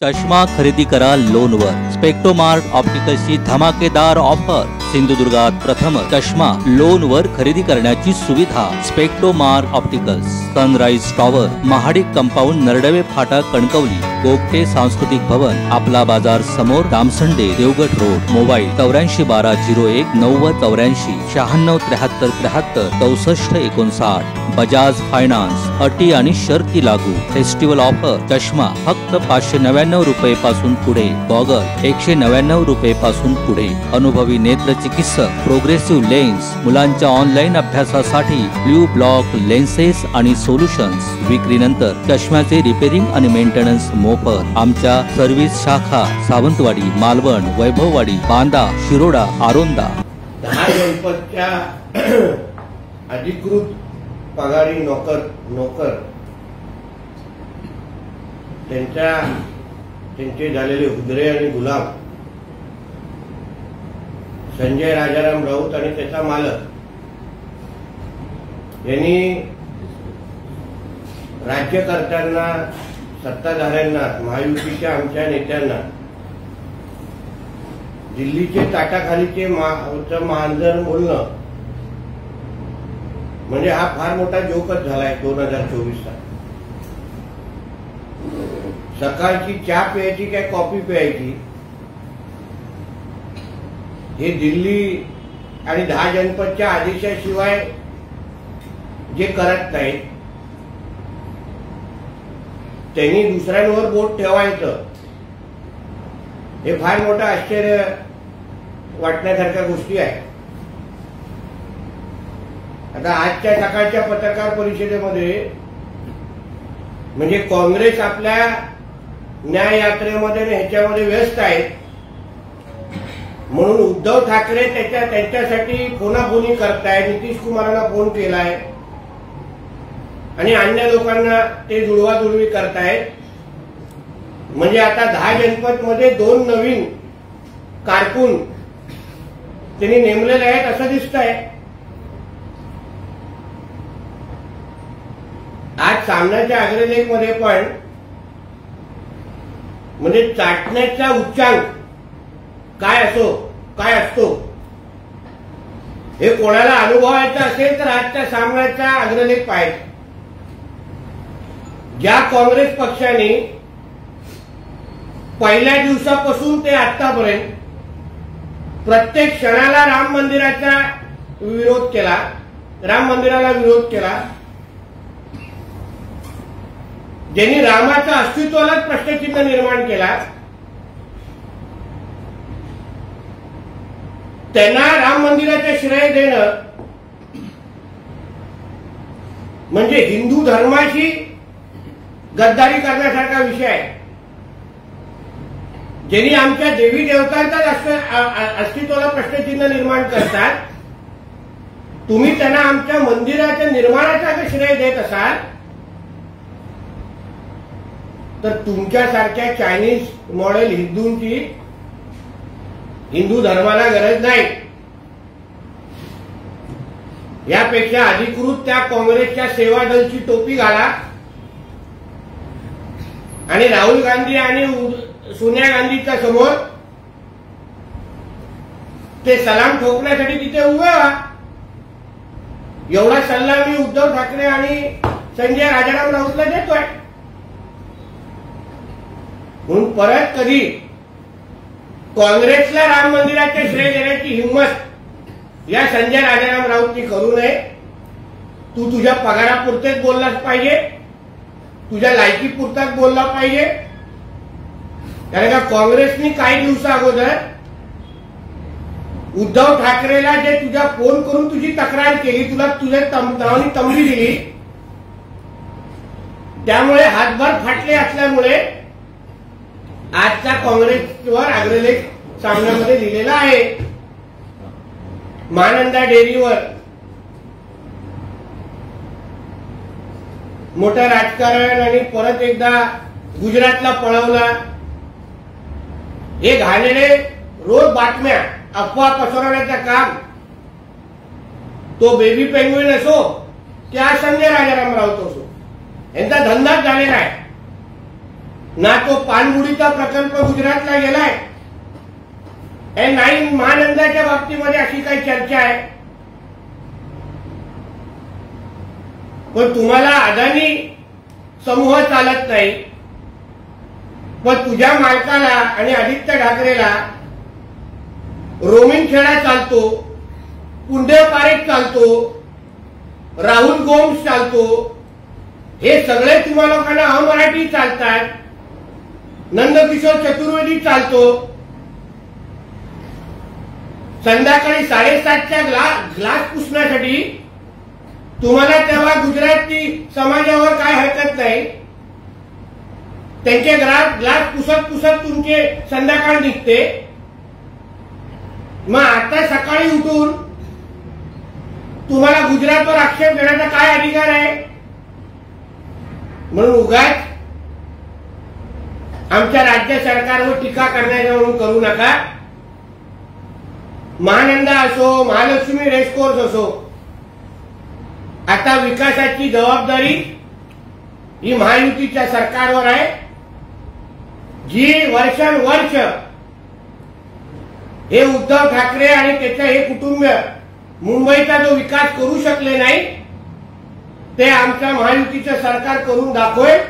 चष्मा खरेदी करा लोनवर। स्पेक्ट्रोमार्ट ऑप्टिकल्सची धमाकेदार ऑफर। सिंधुदुर्गात प्रथम चष्मा लोनवर खरेदी करण्याची सुविधा। Spectromart Opticals, Sunrise Tower, Mahadik compound, Naradwe फाटा, कणकवली। गोगटे सांस्कृतिक भवन, आपला बाजार समोर, Damsande, Devgad road. Mobile 841201 9084 96 73 73 64 59। Bajaj finance, अटी आणि शर्ती लागू। फेस्टिवल ऑफर, चष्मा फक्त 599 रुपये पासून पुढे, गॉगल 199 रुपये पासून पुढे। अनुभवी नेत्र चिकित्सक, प्रोग्रेसिव्ह लेन्स, मुलांच्या ऑनलाईन अभ्यासासाठी ब्ल्यू ब्लॉक लेन्सेस आणि सोल्युशन्स। विक्रीनंतर चष्म्याचे रिपेरिंग आणि मेंटेनन्स मोफत। आमच्या सर्व्हिस शाखा सावंतवाडी, मालवण, वैभववाडी, बांदा, शिरोडा, आरोंदा। 10 जनपदच्या अधिकृत पगारी नोकर त्यांचे झालेले हुजरे आणि गुलाम संजय राजाराम राऊत आणि त्याचा मालक यांनी राज्यकर्त्यांना, सत्ताधाऱ्यांना, महायुतीच्या आमच्या नेत्यांना दिल्लीचे ताटाखालीचे मांजर बोलणं म्हणजे हा फार मोठा जोकच झालाय 2024 चा। सकाळची चहा प्यायची काय कॉफी प्यायची हे दिल्ली आणि 10 जनपदच्या आदेशाशिवाय जे करत नाहीत त्यांनी दुसऱ्यांवर बोट ठेवायचं हे फार मोठं आश्चर्य वाटण्यासारख्या गोष्टी आहेत। आता आजच्या सकाळच्या पत्रकार परिषदेमध्ये म्हणजे काँग्रेस आपल्या न्याय यात्रेमध्ये ह्याच्यामध्ये व्यस्त आहे म्हणून उद्धव ठाकरे त्यांच्यासाठी फोनाफोनी करतायत, नितीश कुमारांना फोन केलाय आणि अन्य लोकांना ते जुळवाजुळवी करतायत। म्हणजे आता 10 जनपद मध्ये 2 नवीन कारकून त्यांनी नेमलेले आहेत असं दिसतंय। आज सामन्याच्या अग्रलेख मध्ये पण म्हणजे चाटण्याचा उच्चांक काय असतो हे कोणाला अनुभवायचं असेल तर आजच्या सामन्याचा अग्रलेख पाहायचा। ज्या काँग्रेस पक्षाने पहिल्या दिवसापासून ते आतापर्यंत प्रत्येक क्षणाला राम मंदिराला विरोध केला, ज्यांनी रामाच्या अस्तित्वालाच प्रश्नचिन्ह निर्माण केला, त्यांना राम मंदिराचे श्रेय देणं म्हणजे हिंदू धर्माशी गद्दारी करण्यासारखा विषय आहे। ज्यांनी आमच्या देवी देवतांच्या अस्तित्वाला प्रश्नचिन्ह निर्माण करतात, तुम्ही त्यांना आमच्या मंदिराच्या निर्माणाचा श्रेय देत असाल तर तुमच्यासारख्या चायनीज मॉडेल हिंदूंची हिंदू धर्माला गरज नाही। यापेक्षा अधिकृत त्या काँग्रेसच्या सेवा दलची टोपी घाला आणि राहुल गांधी आणि सोनिया गांधीच्या समोर ते सलाम ठोकण्यासाठी तिथे उभे व्हा। एवढा सल्ला मी उद्धव ठाकरे आणि संजय राजाराम राऊतला देतोय। म्हणून परत कधी काँग्रेसला राम मंदिराचे श्रेय देण्याची हिंमत या संजय राजाराम राऊतनी करू नये। तू तुझ्या पगारापुरतेच बोललाच पाहिजे, तुझ्या लायकीपुरताच बोलला पाहिजे। कारण का काँग्रेसनी काही दिवसा अगोदर उद्धव ठाकरेला जे तुझ्या फोन करून तुझी तक्रार केली, तुला तुझ्या नावाने तंबी दिली, त्यामुळे हातभार फाटले असल्यामुळे आजचा काँग्रेसवर अग्रलेख सामन्यामध्ये लिहिलेला आहे। महानंदा डेअरीवर मोठं राजकारण आणि परत एकदा गुजरातला पळवला, हे घालेले रोज बातम्या अफवा पसरवण्याचं काम तो बेबी पेंग्विन असो किंवा संजय राजाराम राऊत असो यांचा धंदाच झालेला आहे। ना तो पाणबुडीचा प्रकल्प गुजरातला गेलाय, नाही महानंदाच्या बाबतीमध्ये अशी काही चर्चा आहे. पण तुम्हाला अदानी समूह चालत नाही, पण तुझ्या मालकाला आणि आदित्य ठाकरेला रोमिंगखेडा चालतो, पुंडे पारेख चालतो, राहुल गोम्स चालतो. हे सगळे तुम्हा लोकांना अमराठी चालतात. नंदकिशोर चतुर्वेदी चालतो. संध्याकाळी 7:30च्या ग्लास पुसण्यासाठी तुम्हाला तेव्हा गुजराती समाजावर काय हरकत नाही. त्यांचे ग्लास पुसत पुसत तुमचे संध्याकाळ निघते. मग आता सकाळी उठून तुम्हाला गुजरातवर आक्षेप घेण्याचा काय अधिकार आहे? म्हणून उगाच आमच्या राज्य सरकारवर टीका करण्याचा म्हणून करू नका. महानंदा असो, महालक्ष्मी रेसकोर्स असो, आता विकासाची जबाबदारी ही महायुतीच्या सरकारवर आहे. जी वर्षानुवर्ष हे उद्धव ठाकरे आणि त्याचं हे कुटुंब मुंबईचा जो विकास करू शकले नाही, ते आमच्या महायुतीचं सरकार करून दाखवेल,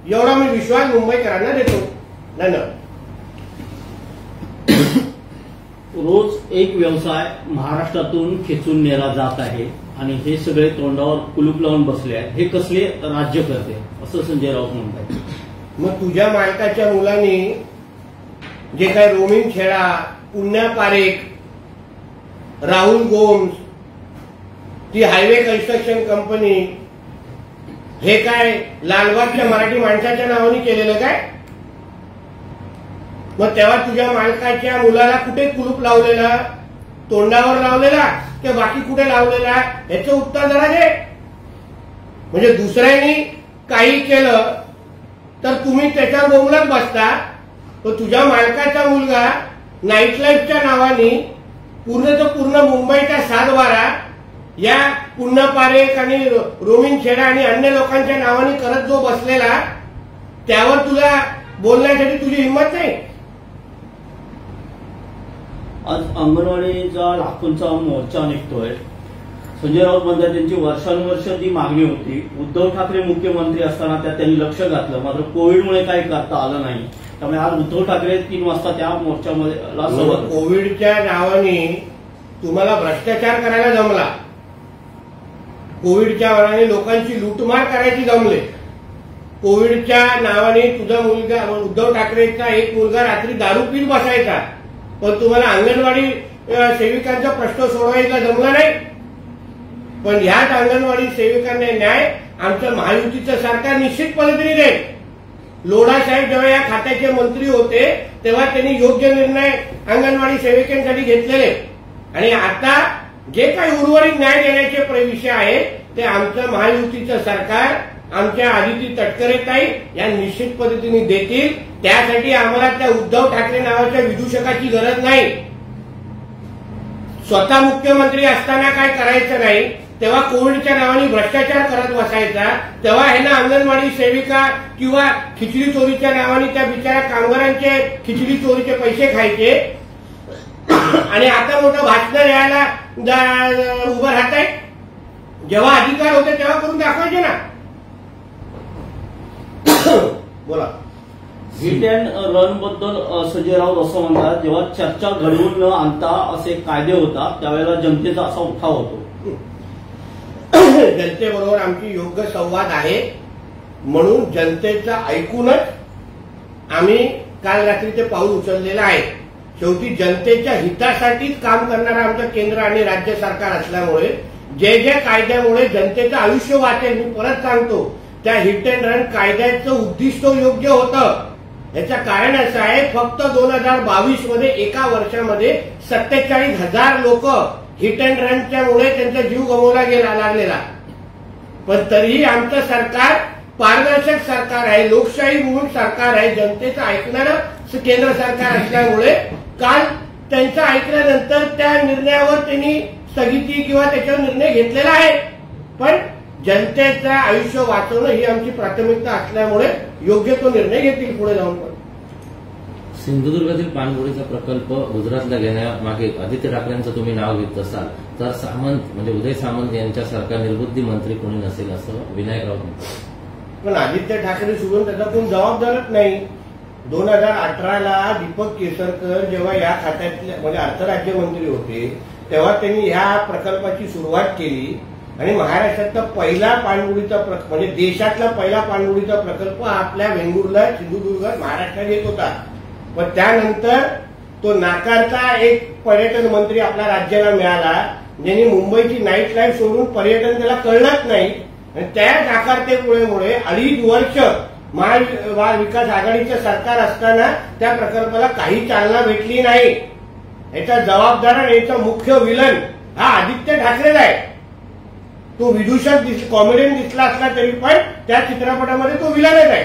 एवढा मी विश्वास मुंबईकरांना देतो. धन्यवाद. रोज एक व्यवसाय महाराष्ट्रातून खेचून नेला जात आहे आणि हे सगळे तोंडावर कुलूप लावून बसले आहेत. हे कसले राज्य करते असं संजय राऊत म्हणतात. मग तुझ्या मालकाच्या मुलांनी जे काही रोमिंगखेडा, पुण्या पारेख, राहुल गोम्स, ती हायवे कन्स्ट्रक्शन कंपनी, हे काय लालबागच्या मराठी माणसाच्या नावाने केलेलं काय? मग तेव्हा तुझ्या मालकाच्या मुलाला कुठे कुलूप लावलेला? तोंडावर लावलेला की बाकी कुठे लावलेला? ह्याचं उत्तर जरा दे. म्हणजे दुसऱ्यांनी काही केलं तर तुम्ही त्याच्यावर बोंबलत बसता. तो तुझ्या मालकाचा मुलगा नाईट लाईफच्या नावाने पूर्ण मुंबईच्या 7-12 या पुन्हा पारेख आणि रोमिंगखेडा आणि अन्य लोकांच्या नावाने करत जो बसलेला, त्यावर तुला बोलण्यासाठी तुझी हिंमत नाही. आज अंगणवाडीचा लाखोंचा मोर्चा निघतोय. संजय राऊत म्हणतात त्यांची वर्षानुवर्ष ती मागणी होती. उद्धव ठाकरे मुख्यमंत्री असताना त्यात त्यांनी लक्ष घातलं, मात्र कोविडमुळे काही करता आलं नाही. त्यामुळे आज उद्धव ठाकरे 3 वाजता त्या मोर्चामध्ये कोविडच्या नावाने तुम्हाला भ्रष्टाचार करायला जमला. कोविडच्या नावाने लोकांची लूटमार करायची जमले. कोविडच्या नावाने तुझा मुलगा उद्धव ठाकरेचा एक मुलगा रात्री दारू पीत बसायचा, पण तुम्हाला अंगणवाडी सेविकांचा प्रश्न सोडवायला जमला नाही. पण ह्याच अंगणवाडी सेविकांना न्याय आमचं महायुतीचं सरकार निश्चित पद्धतीने देईल. लोढा साहेब जेव्हा या खात्याचे मंत्री होते तेव्हा त्यांनी योग्य निर्णय अंगणवाडी सेविकांसाठी घेतलेले. आणि आता जे काही उर्वरित न्याय देण्याचे विषय आहेत ते आमचं महायुतीचं सरकार, आमच्या आदिती तटकरेताई या निश्चित पद्धतीने देतील. त्यासाठी आम्हाला त्या उद्धव ठाकरे नावाच्या विदूषकाची गरज नाही. स्वतः मुख्यमंत्री असताना काय करायचं नाही, तेव्हा कोविडच्या नावाने भ्रष्टाचार करत बसायचा. तेव्हा ह्यांना अंगणवाडी सेविका किंवा खिचडी चोरीच्या नावाने त्या बिचाऱ्या कामगारांचे खिचडी चोरीचे पैसे खायचे. आणि आता मोठं भाषण द्यायला उभं राहत आहे. जेव्हा अधिकार होते तेव्हा करून दाखवायचे ना. बोला. हिट अँड रन बद्दल संजय राऊत असं म्हणतात, जेव्हा चर्चा घडवून न आणता असे कायदे होतात त्यावेळेला जनतेचा असा उठाव होतो. जनतेबरोबर आमची योग्य संवाद आहे, म्हणून जनतेचं ऐकूनच आम्ही काल रात्री ते पाऊल उचललेलं आहे. शेवटी जनतेच्या हितासाठीच काम करणारं आमचं केंद्र आणि राज्य सरकार असल्यामुळे जे कायद्यामुळे जनतेचं आयुष्य वाचेल, मी परत सांगतो, त्या हिट अँड रन कायद्याचं उद्दिष्ट योग्य होतं. याचं कारण असं आहे, फक्त 2022 मध्ये एका वर्षामध्ये 47,000 लोक हिट अँड रनच्यामुळे त्यांचा जीव गमवला लागलेला. पण तरीही आमचं सरकार पारदर्शक सरकार आहे, लोकशाही मूळ सरकार आहे, जनतेचं ऐकणारं केंद्र सरकार असल्यामुळे काल त्यांचं ऐकल्यानंतर त्या निर्णयावर त्यांनी स्थगिती किंवा त्याच्यावर निर्णय घेतलेला आहे. पण जनतेचं आयुष्य वाचवणं ही आमची प्राथमिकता असल्यामुळे योग्य तो निर्णय घेतील पुढे जाऊन. सिंधुदुर्गातील पाणबुडीचा प्रकल्प गुजरातला घेण्यामागे आदित्य ठाकरेंचं तुम्ही नाव घेत असाल तर सामंत म्हणजे उदय सामंत यांच्यासारखा निर्बुद्धी मंत्री कोणी नसेल असं विनायक राऊत म्हणतात. पण आदित्य ठाकरे सोडून त्याचा कोण जबाबदारच नाही. 2018ला दीपक केसरकर जेव्हा या खात्यातले म्हणजे अर्थ राज्यमंत्री होते तेव्हा त्यांनी ह्या प्रकल्पाची सुरुवात केली आणि महाराष्ट्रातला पहिला पाणबुडीचा म्हणजे देशातला पहिला पाणबुडीचा प्रकल्प आपल्या वेंगुर्ला सिंधुदुर्गात महाराष्ट्रात येत होता. पण त्यानंतर तो नाकारता एक पर्यटन मंत्री आपल्या राज्याला मिळाला ज्यांनी मुंबईची नाईट लाईफ सोडून पर्यटन त्याला कळलंच नाही आणि त्या नाकारतेमुळे 2.5 वर्ष महाविकास आघाडीचं सरकार असताना त्या प्रकल्पाला काही चालना भेटली नाही. याचा जबाबदार आणि याचा मुख्य विलन हा आदित्य ठाकरेच आहे. तो विदूषक कॉमेडियन दिसला असला तरी पण त्या चित्रपटामध्ये तो विलनच आहे.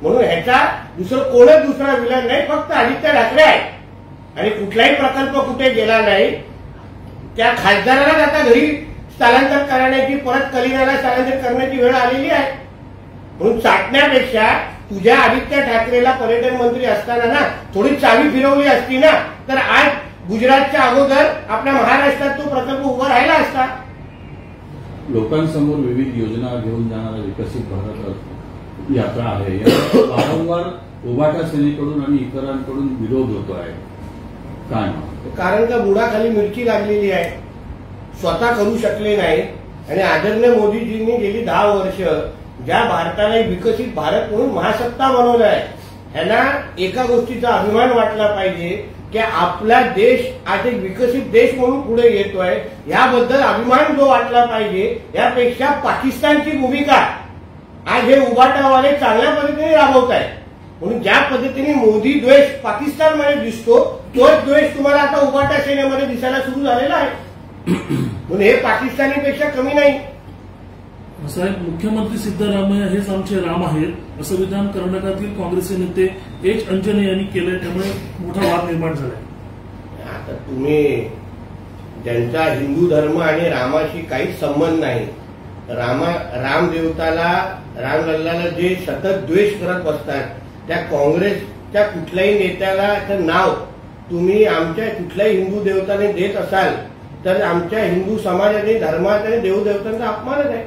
म्हणून ह्याचा कोणच दुसरा विलन नाही, फक्त आदित्य ठाकरे आहे. आणि कुठलाही प्रकल्प कुठे गेला नाही. त्या खासदारालाच आता घरी स्थलांतर करण्याची परत कलिंगाला स्थलांतर करण्याची वेळ आलेली आहे. म्हणून चाटण्यापेक्षा तुझ्या आदित्य ठाकरेला पर्यटन मंत्री असताना ना थोडी चावी फिरवली असती ना तर आज गुजरातच्या अगोदर आपल्या महाराष्ट्रात तो प्रकल्प उभा राहिला असता. लोकांसमोर विविध योजना घेऊन जाणारा विकसित भारत यात्रा आहे. याला वारंवार उभाटा सेनेकडून आणि इतरांकडून विरोध होतो आहे. काय कारण का बुडाखाली मिरची लागलेली आहे. स्वतः करू शकले नाही आणि आदरणीय मोदीजींनी गेली 10 वर्ष ज्या भारताला एक विकसित भारत म्हणून महासत्ता बनवलं आहे ह्याला एका गोष्टीचा अभिमान वाटला पाहिजे की आपला देश आज एक विकसित देश म्हणून पुढे येतोय. याबद्दल अभिमान जो वाटला पाहिजे. यापेक्षा पाकिस्तानची भूमिका आज हे उभाटावाले चांगल्या पद्धतीने राबवत आहे. म्हणून ज्या पद्धतीने मोदी द्वेष पाकिस्तानमध्ये दिसतो तोच द्वेष तुम्हाला आता उभाटा सेनेमध्ये दिसायला सुरू झालेला आहे. म्हणून हे पाकिस्तानीपेक्षा कमी नाही. साहेब, मुख्यमंत्री सिद्धरामय्या हेच आमचे राम आहेत असं विधान कर्नाटकातील काँग्रेसचे नेते एच अंजने यांनी केलंय. त्यामुळे मोठा वाद निर्माण झालाय. आता तुम्ही ज्यांचा हिंदू धर्म आणि रामाशी काहीच संबंध नाही. रामदेवताला रामलल्लाला जे सतत द्वेष करत बसतात त्या काँग्रेसच्या कुठल्याही नेत्याला नाव तुम्ही आमच्या कुठल्याही हिंदू देवताने देत असाल तर आमच्या हिंदू समाजाने धर्मात आणि देवदेवतांचा अपमानच आहे.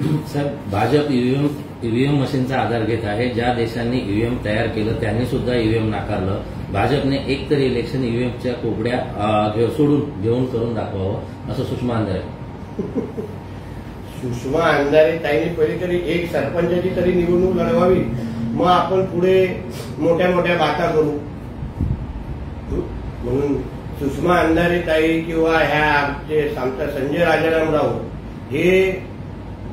साहेब, भाजप ईव्हीएम मशीनचा आधार घेत आहे. ज्या देशांनी ईव्हीएम तयार केलं त्यांनी सुद्धा ईव्हीएम नाकारलं. भाजपने एकतरी इलेक्शन ईव्हीएमच्या कोपड्या सोडून घेऊन करून दाखवावं असं सुषमा अंधारे. सुषमा अंधारे ताईने पहिले तरी एक सरपंचाची तरी निवडणूक लढवावी, मग आपण पुढे मोठ्या मोठ्या बाता करू. म्हणून सुषमा अंधारे ताई किंवा ह्या आमचे संजय राजारामराव हे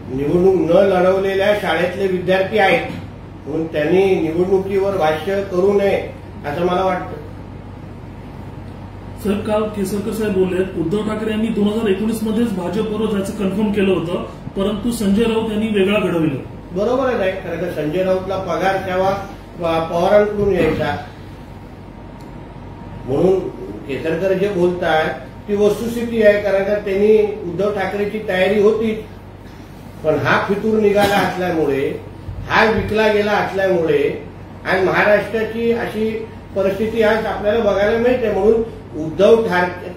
निवडणूक न लढवलेल्या शाळेतले विद्यार्थी आहेत. म्हणून त्यांनी निवडणुकीवर भाष्य करू नये असं मला वाटतं. सर, काल केसरकर साहेब बोलले उद्धव ठाकरे यांनी 2019 मध्येच भाजपबरोबर जायचं कन्फर्म केलं होतं, परंतु संजय राऊत यांनी वेगळा घडविलं. बरोबरच आहे. कारण का संजय राऊतला पगार तेव्हा पवारांकडून यायचा. म्हणून केसरकर जे बोलतात ती वस्तुस्थिती आहे. कारण का त्यांनी उद्धव ठाकरेची तयारी होती पण हा फितूर निघाला असल्यामुळे हा विकला गेला असल्यामुळे आज महाराष्ट्राची अशी परिस्थिती आज आपल्याला बघायला मिळते. म्हणून उद्धव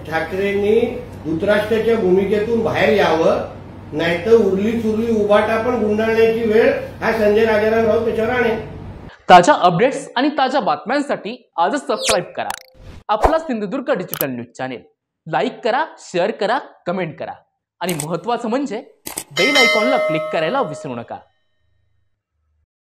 ठाकरेंनी धृतराष्ट्राच्या भूमिकेतून बाहेर यावं, नाहीतर उरली चुरली उभाटा पण गुंडाळण्याची वेळ हा संजय राजारामराव त्याच्यावर आणेल. ताज्या अपडेट्स आणि ताज्या बातम्यांसाठी आजच सबस्क्राईब करा आपला Sindhudurg digital news channel. Like करा, शेअर करा, कमेंट करा आणि महत्त्वाचं म्हणजे बेल आयकॉनला क्लिक करायला विसरू नका.